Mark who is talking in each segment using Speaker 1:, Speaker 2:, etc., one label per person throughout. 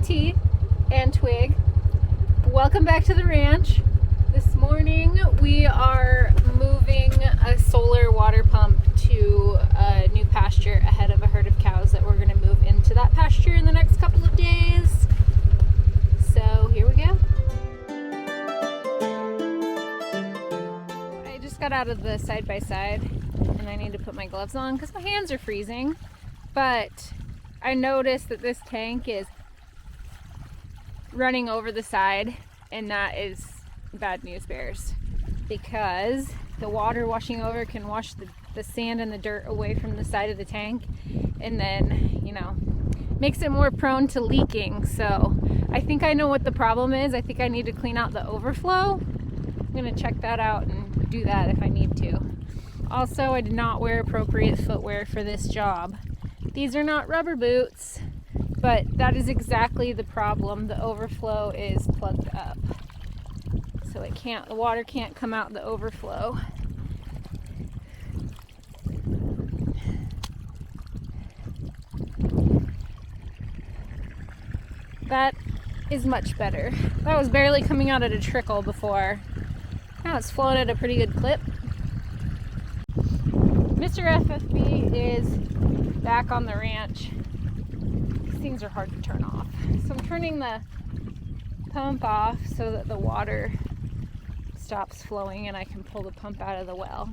Speaker 1: Tea and Twig. Welcome back to the ranch. This morning we are moving a solar water pump to a new pasture ahead of a herd of cows that we're going to move into that pasture in the next couple of days. So here we go. I just got out of the side-by-side and I need to put my gloves on because my hands are freezing. But I noticed that this tank is running over the side, and that is bad news bears, because the water washing over can wash the sand and the dirt away from the side of the tank, and then, you know, makes it more prone to leaking. So I think I know what the problem is. I think I need to clean out the overflow. I'm gonna check that out and do that if I need to. Also, I did not wear appropriate footwear for this job. These are not rubber boots, but that is exactly the problem. The overflow is plugged up, so the water can't come out the overflow. That is much better. That was barely coming out at a trickle before. Now it's flowing at a pretty good clip. Mr. FFB is back on the ranch. Things are hard to turn off. So I'm turning the pump off so that the water stops flowing and I can pull the pump out of the well.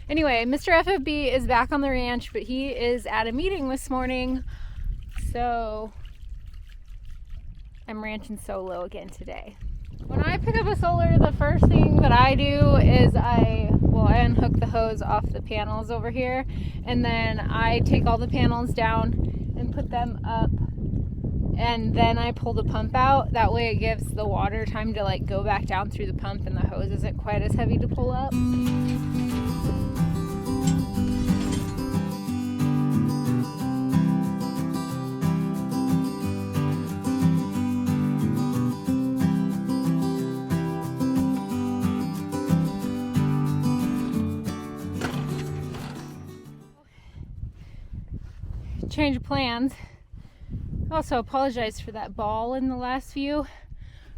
Speaker 1: Anyway, Mr. FFB is back on the ranch, but he is at a meeting this morning, so I'm ranching solo again today. When I pick up a solar, the first thing that I do is I unhook the hose off the panels over here, and then I take all the panels down and put them up, and then I pull the pump out. That way it gives the water time to go back down through the pump, and the hose isn't quite as heavy to pull up. Change of plans. Also apologize for that ball in the last view.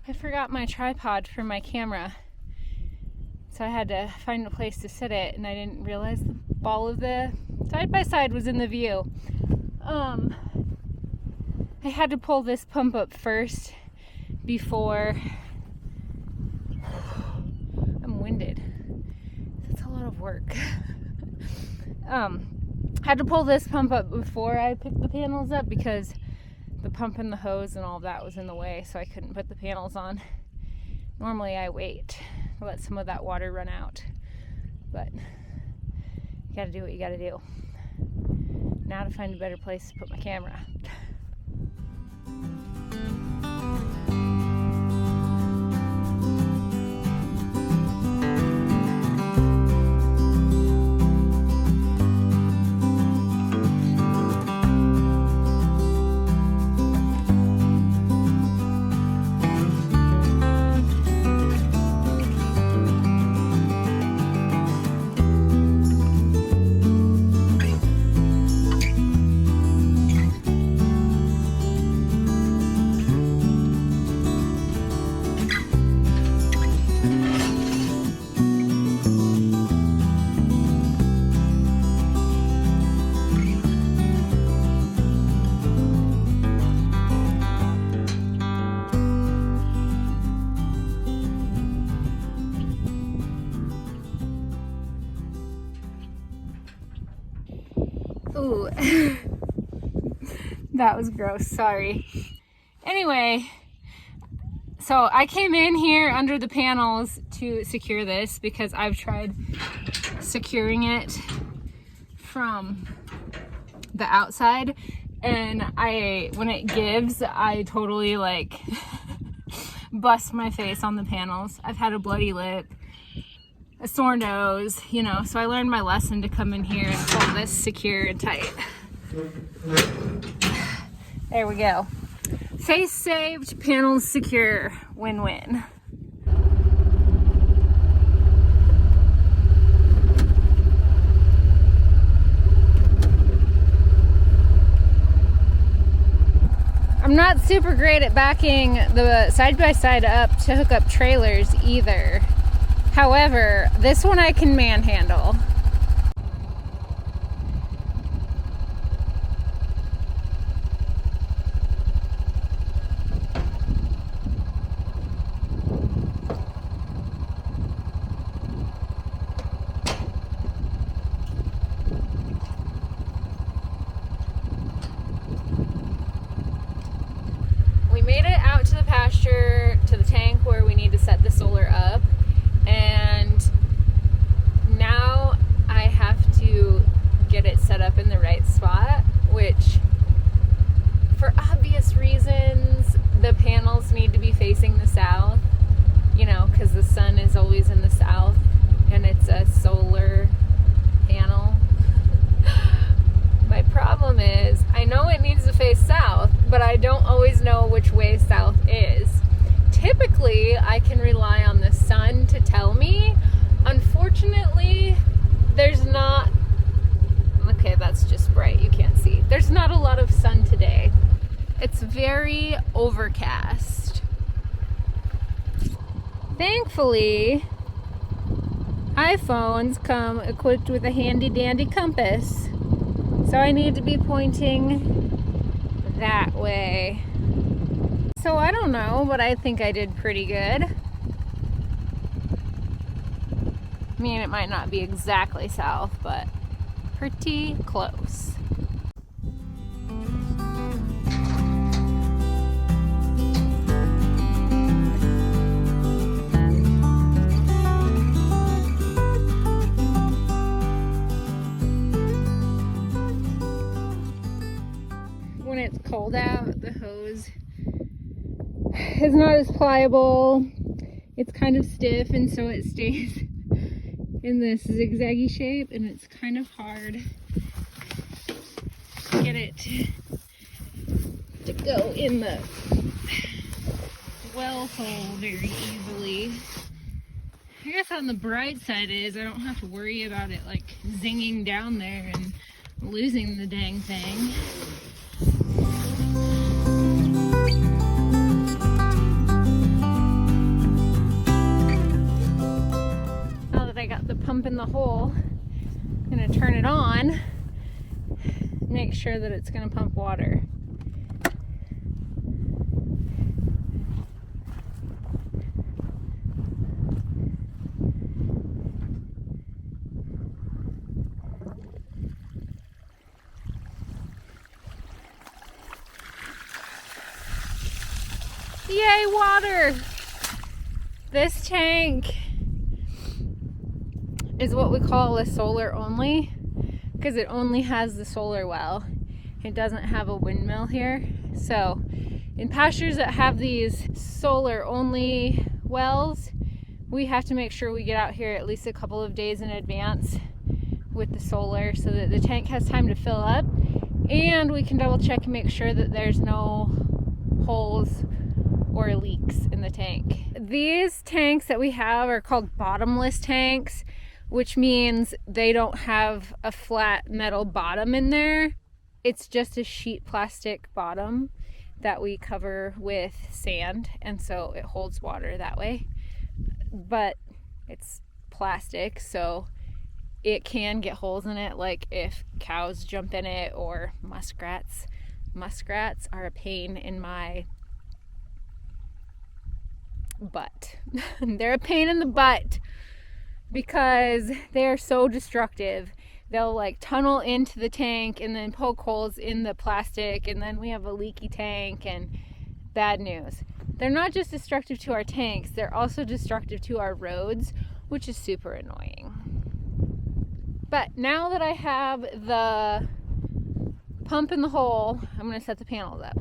Speaker 1: I forgot my tripod for my camera, so I had to find a place to sit it, and I didn't realize the ball of the side-by-side was in the view. I had to pull this pump up first before I'm winded. That's a lot of work. Had to pull this pump up before I picked the panels up because the pump and the hose and all of that was in the way, so I couldn't put the panels on. Normally I wait to let some of that water run out, but you gotta do what you gotta do. Now to find a better place to put my camera. Ooh, that was gross, sorry. Anyway, so I came in here under the panels to secure this because I've tried securing it from the outside, and when it gives, I totally bust my face on the panels. I've had a bloody lip, a sore nose, so I learned my lesson to come in here and pull this secure and tight. There we go. Face saved, panels secure, win-win. I'm not super great at backing the side-by-side up to hook up trailers either. However, this one I can manhandle. We made it out to the pasture, to the tank where we need to set the solar up, and now I have to get it set up in the right spot, which for obvious reasons the panels need to be facing the south, you know, because the sun is always in the south and it's a solar panel. My problem is, I know it needs to face south, but I don't always know which way south is. Typically, I can rely on the sun to tell me. Unfortunately, there's not... Okay, that's just bright, you can't see. There's not a lot of sun today. It's very overcast. Thankfully, iPhones come equipped with a handy dandy compass. So I need to be pointing that way. So I don't know, but I think I did pretty good. I mean, it might not be exactly south, but pretty close. When it's cold out, the hose is not as pliable. It's kind of stiff, and so it stays in this zigzaggy shape, and it's kind of hard to get it to go in the well hole very easily. I guess on the bright side is I don't have to worry about it like zinging down there and losing the dang thing. Now that I got the pump in the hole, I'm gonna turn it on, make sure that it's gonna pump water. Yay, water! This tank is what we call a solar only, because it only has the solar well. It doesn't have a windmill here. So in pastures that have these solar only wells, we have to make sure we get out here at least a couple of days in advance with the solar so that the tank has time to fill up, and we can double check and make sure that there's no holes or leaks in the tank. These tanks that we have are called bottomless tanks, which means they don't have a flat metal bottom in there. It's just a sheet plastic bottom that we cover with sand, and so it holds water that way. But it's plastic, so it can get holes in it, like if cows jump in it or muskrats. Muskrats are a pain in my butt. They're a pain in the butt because they're so destructive. They'll like tunnel into the tank and then poke holes in the plastic, and then we have a leaky tank and bad news. They're not just destructive to our tanks, they're also destructive to our roads, which is super annoying. But now that I have the pump in the hole, I'm going to set the panels up.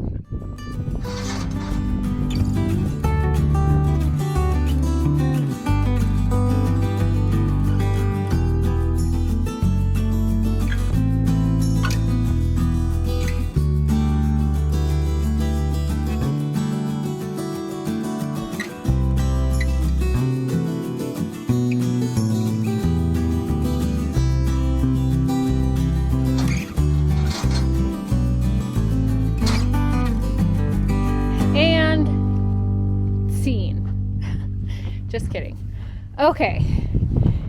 Speaker 1: Just kidding. Okay,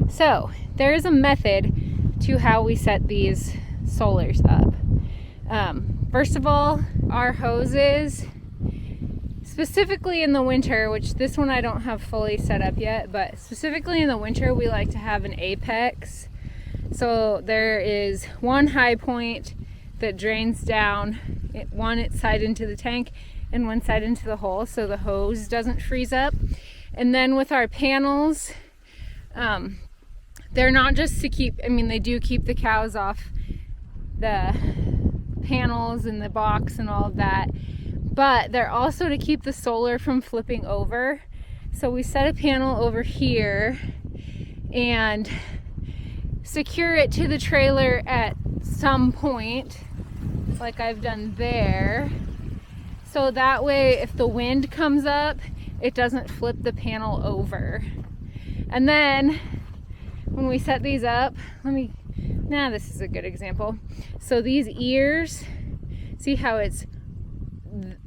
Speaker 1: so there is a method to how we set these solars up. First of all, our hoses, specifically in the winter, which this one I don't have fully set up yet, but specifically in the winter we like to have an apex. So there is one high point that drains down one side into the tank and one side into the hole so the hose doesn't freeze up. And then with our panels, they're not just to keep, I mean, they do keep the cows off the panels and the box and all of that, but they're also to keep the solar from flipping over. So we set a panel over here and secure it to the trailer at some point, like I've done there. So that way, if the wind comes up, it doesn't flip the panel over. And then when we set these up, this is a good example. So these ears, see how it's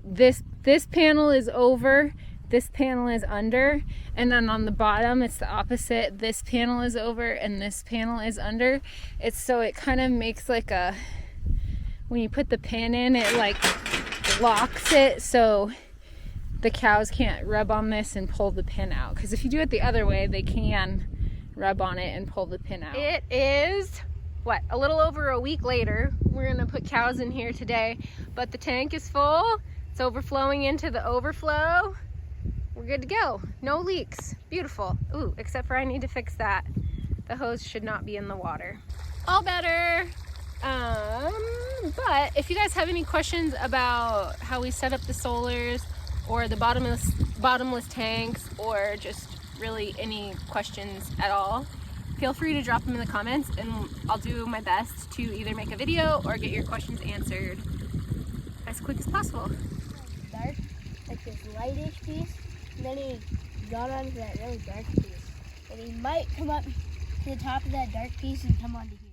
Speaker 1: this panel is over, this panel is under, and then on the bottom it's the opposite. This panel is over and this panel is under. It's so it kind of makes like a, when you put the pin in, it like locks it so the cows can't rub on this and pull the pin out. Because if you do it the other way, they can rub on it and pull the pin out. It is, what, a little over a week later. We're gonna put cows in here today, but the tank is full. It's overflowing into the overflow. We're good to go. No leaks. Beautiful. Ooh, except for I need to fix that. The hose should not be in the water. All better. But if you guys have any questions about how we set up the solars or the bottomless tanks, or just really any questions at all, feel free to drop them in the comments and I'll do my best to either make a video or get your questions answered as quick as possible.
Speaker 2: Dark, like this lightish piece, and then he got onto that really dark piece. And he might come up to the top of that dark piece and come onto here.